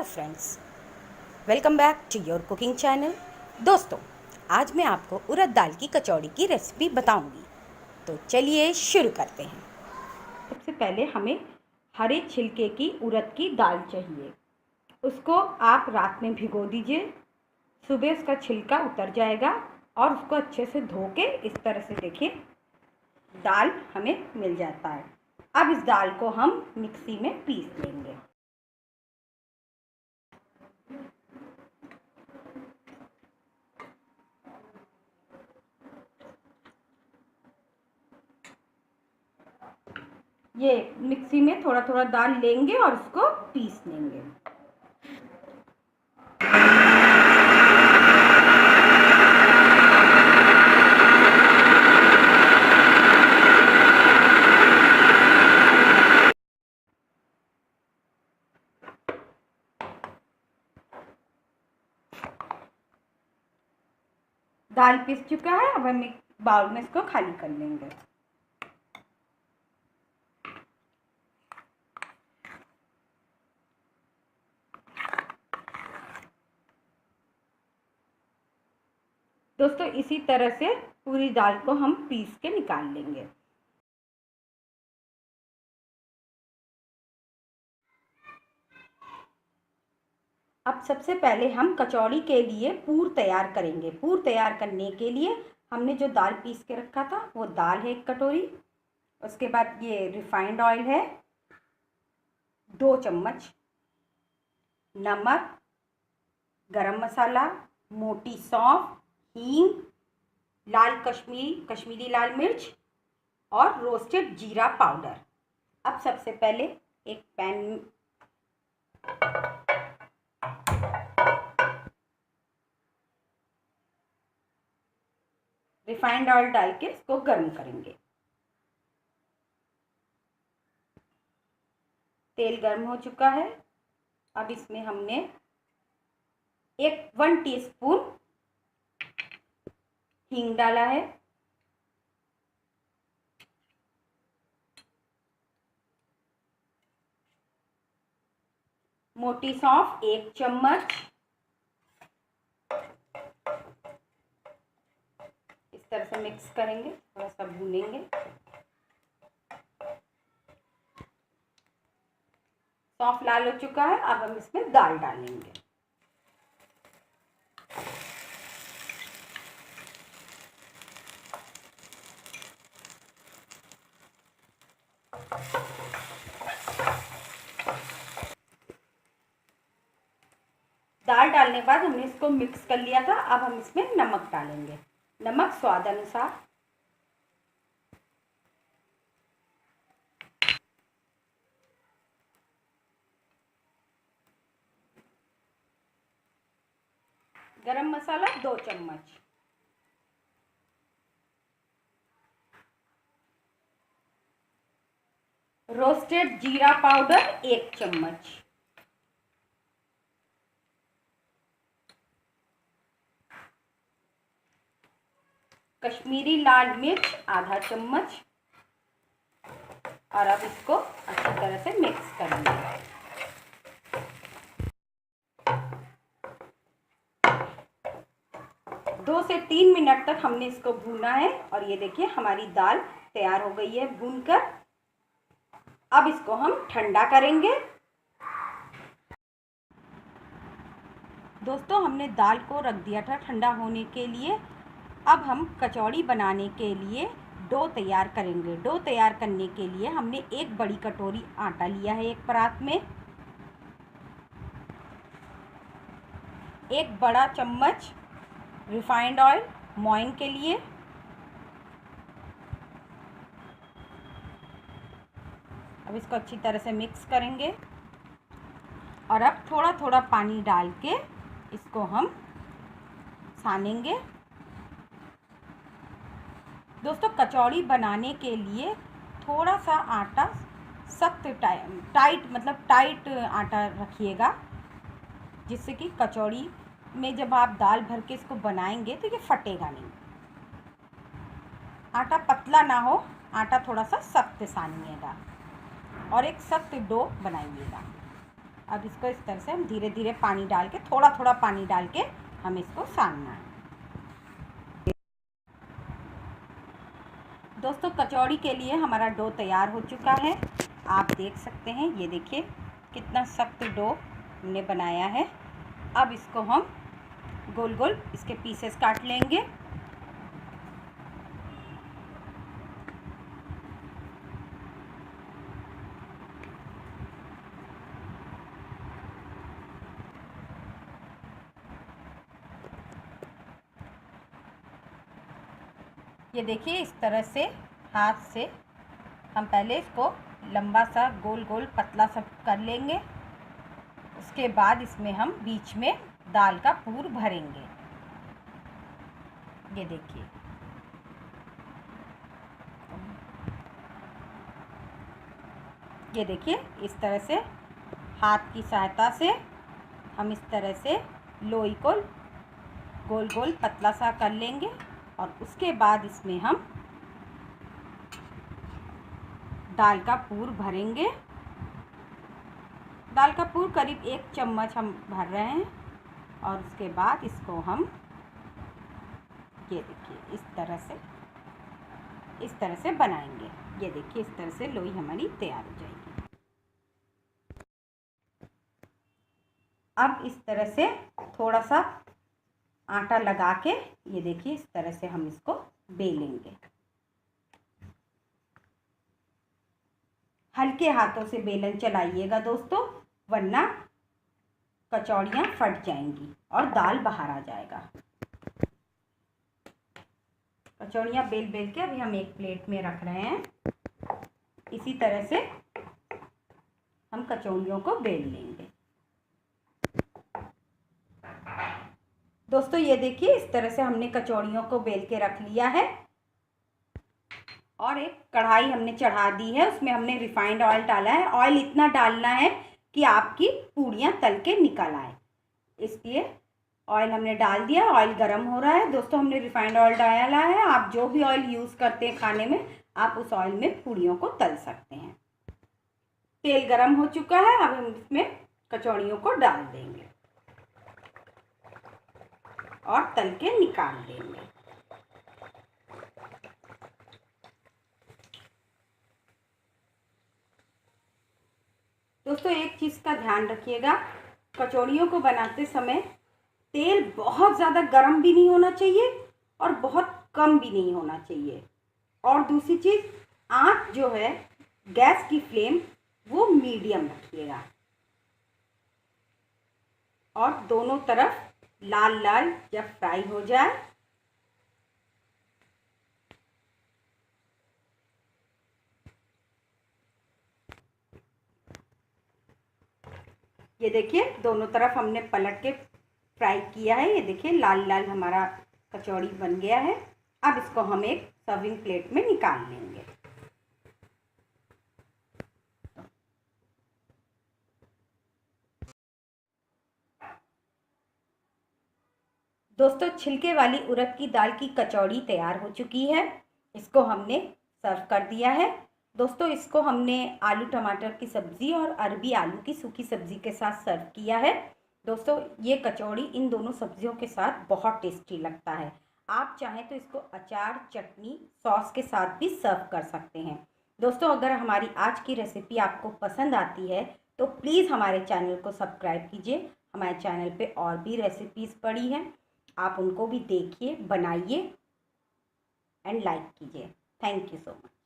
Friends, welcome back to your cooking channel. दोस्तों, आज मैं आपको उड़द दाल की कचौड़ी की रेसिपी बताऊंगी। तो चलिए शुरू करते हैं। सबसे पहले हमें हरे छिलके की उड़द की दाल चाहिए। उसको आप रात में भिगो दीजिए। सुबह उसका छिलका उतर जाएगा और उसको अच्छे से धो के इस तरह से देखिए दाल हमें मिल जाता है। अब इस दाल को हम मिक्सी में पीस लेंगे। ये मिक्सी में थोड़ा थोड़ा दाल लेंगे और उसको पीस लेंगे। दाल पीस चुका है। अब हम एक बाउल में इसको खाली कर लेंगे। दोस्तों, इसी तरह से पूरी दाल को हम पीस के निकाल लेंगे। अब सबसे पहले हम कचौड़ी के लिए पूर तैयार करेंगे। पूर तैयार करने के लिए हमने जो दाल पीस के रखा था वो दाल है 1 कटोरी। उसके बाद ये रिफाइंड ऑयल है 2 चम्मच, नमक, गरम मसाला, मोटी सौंफ, हींग, कश्मीरी लाल मिर्च और रोस्टेड जीरा पाउडर। अब सबसे पहले एक पैन रिफाइंड ऑयल डाल के इसको गर्म करेंगे। तेल गर्म हो चुका है। अब इसमें हमने 1 टीस्पून हींग डाला है, मोटी सौंफ 1 चम्मच, इस तरह से मिक्स करेंगे, थोड़ा सा भूनेंगे। सौंफ लाल हो चुका है। अब हम इसमें दाल डालेंगे। दाल डालने के बाद हमने इसको मिक्स कर लिया था। अब हम इसमें नमक डालेंगे। नमक स्वाद अनुसार। गरम मसाला 2 चम्मच, रोस्टेड जीरा पाउडर 1 चम्मच, कश्मीरी लाल मिर्च आधा चम्मच। और अब इसको अच्छी तरह से मिक्स करेंगे। 2 से 3 मिनट तक हमने इसको भूना है। और ये देखिए हमारी दाल तैयार हो गई है भूनकर। अब इसको हम ठंडा करेंगे। दोस्तों, हमने दाल को रख दिया था ठंडा होने के लिए। अब हम कचौड़ी बनाने के लिए डो तैयार करेंगे। डो तैयार करने के लिए हमने 1 बड़ी कटोरी आटा लिया है एक परात में, 1 बड़ा चम्मच रिफाइंड ऑयल मोइन के लिए, अब इसको अच्छी तरह से मिक्स करेंगे। और अब थोड़ा थोड़ा पानी डाल के इसको हम सानेंगे। दोस्तों, कचौड़ी बनाने के लिए थोड़ा सा आटा सख्त टाइट आटा रखिएगा, जिससे कि कचौड़ी में जब आप दाल भर के इसको बनाएंगे तो ये फटेगा नहीं। आटा पतला ना हो, आटा थोड़ा सा सख्त सानिएगा और एक सख्त डो बनाइएगा। अब इसको इस तरह से हम धीरे धीरे पानी डाल के, थोड़ा थोड़ा पानी डाल के हमें इसको सानना है। दोस्तों कचौड़ी के लिए हमारा डो तैयार हो चुका है, आप देख सकते हैं। ये देखिए कितना सख्त डो हमने बनाया है। अब इसको हम गोल गोल इसके पीसेस काट लेंगे। ये देखिए इस तरह से हाथ से हम पहले इसको लंबा सा गोल गोल पतला सा कर लेंगे। उसके बाद इसमें हम बीच में दाल का पूर भरेंगे। ये देखिए इस तरह से हाथ की सहायता से हम इस तरह से लोई को गोल गोल पतला सा कर लेंगे। और उसके बाद इसमें हम दाल का पूर भरेंगे। दाल का पूर करीब 1 चम्मच हम भर रहे हैं। और उसके बाद इसको हम ये देखिए इस तरह से बनाएंगे। ये देखिए इस तरह से लोई हमारी तैयार हो जाएगी। अब इस तरह से थोड़ा सा आटा लगा के ये देखिए इस तरह से हम इसको बेलेंगे। हल्के हाथों से बेलन चलाइएगा दोस्तों, वरना कचौड़ियाँ फट जाएंगी और दाल बाहर आ जाएगा। कचौड़ियाँ बेल बेल के अभी हम एक प्लेट में रख रहे हैं। इसी तरह से हम कचौड़ियों को बेल लेंगे। दोस्तों ये देखिए इस तरह से हमने कचौड़ियों को बेल के रख लिया है। और एक कढ़ाई हमने चढ़ा दी है, उसमें हमने रिफाइंड ऑयल डाला है। ऑयल इतना डालना है कि आपकी पूड़ियाँ तल के निकल आए, इसलिए ऑयल हमने डाल दिया। ऑयल गर्म हो रहा है दोस्तों, हमने रिफाइंड ऑयल डाला है। आप जो भी ऑयल यूज़ करते हैं खाने में, आप उस ऑयल में पूड़ियों को तल सकते हैं। तेल गर्म हो चुका है, अब हम इसमें कचौड़ियों को डाल देंगे और तल के निकाल देंगे। दोस्तों एक चीज़ का ध्यान रखिएगा, कचौड़ियों को बनाते समय तेल बहुत ज़्यादा गर्म भी नहीं होना चाहिए और बहुत कम भी नहीं होना चाहिए। और दूसरी चीज़, आँच जो है गैस की फ्लेम वो मीडियम रखिएगा और दोनों तरफ लाल लाल जब फ्राई हो जाए ये देखिए दोनों तरफ हमने पलट के फ्राई किया है। ये देखिए लाल लाल हमारा कचौड़ी बन गया है। अब इसको हम एक सर्विंग प्लेट में निकाल लेंगे। दोस्तों छिलके वाली उड़द की दाल की कचौड़ी तैयार हो चुकी है। इसको हमने सर्व कर दिया है। दोस्तों इसको हमने आलू टमाटर की सब्ज़ी और अरबी आलू की सूखी सब्ज़ी के साथ सर्व किया है। दोस्तों ये कचौड़ी इन दोनों सब्जियों के साथ बहुत टेस्टी लगता है। आप चाहें तो इसको अचार, चटनी, सॉस के साथ भी सर्व कर सकते हैं। दोस्तों अगर हमारी आज की रेसिपी आपको पसंद आती है तो प्लीज़ हमारे चैनल को सब्सक्राइब कीजिए। हमारे चैनल पे और भी रेसिपीज़ पड़ी हैं, आप उनको भी देखिए, बनाइए एंड लाइक कीजिए। Thank you so much.